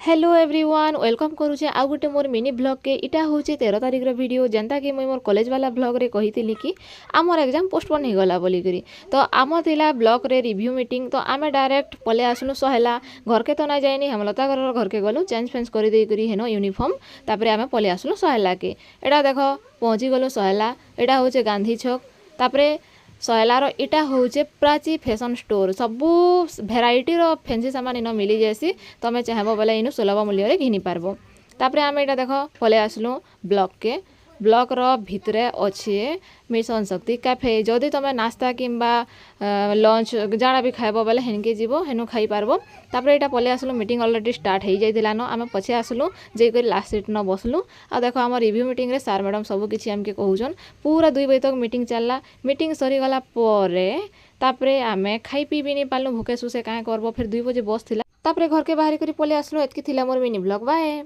Hello everyone welcome करुचे आउ गोटे मोर मिनी ब्लॉग के इटा हूँ 13 तारिख वीडियो जेनता कि मुई मोर कॉलेज वाला ब्लॉग रे कही कि आमर एग्जाम पोस्टपोन हो गला बोलिकी तो आम थिला ब्लॉग रे रिव्यू मीटिंग तो आम डायरेक्ट पले आसनु सहेला घर के तो ना जाइनी हम लता घर के गलु चेंज फेंज कर देकरी हेनो यूनिफॉर्म तापर आम पले आसनु सहेला के एटा देख पहुँची गलु सहेला एटा हूँ गांधी छक तापर सहेलार इटा हूँ प्राची फैशन स्टोर सबू भेराइटी फैंसी सामान इन मिली जासी तुम चाहब बोले इन सुलभ मूल्य घिनी पार्ब तापर आम यहाँ देख पले आसलु ब्लॉक के ब्लॉक रो भितरे अच्छे मिशन शक्ति कैफे जदि तुम नास्ता किंबा लंच जाना भी खाइब बोले हेनके जीव हेनु खाई पार्ब तापर यहाँ पले आसलु मीटिंग अलरेडी स्टार्ट हो जाइला न आम पछे आसलु जेकर लास्ट सीट न बसलु आ देख आम रिव्यू मीटिंग रे सार मैडम सब किसी आमके कहउछन पूरा 2 बजे तक मीटिंग चलला मीटिंग सरी गला परे तापरे आमे खाई पी भी नहीं पालु भूखे सुसे काहे करबो फिर 2 बजे बस थिला तापरे घर के बाहर करी पले आसलु एतकी थिला मोर मिनी ब्लॉग बाय।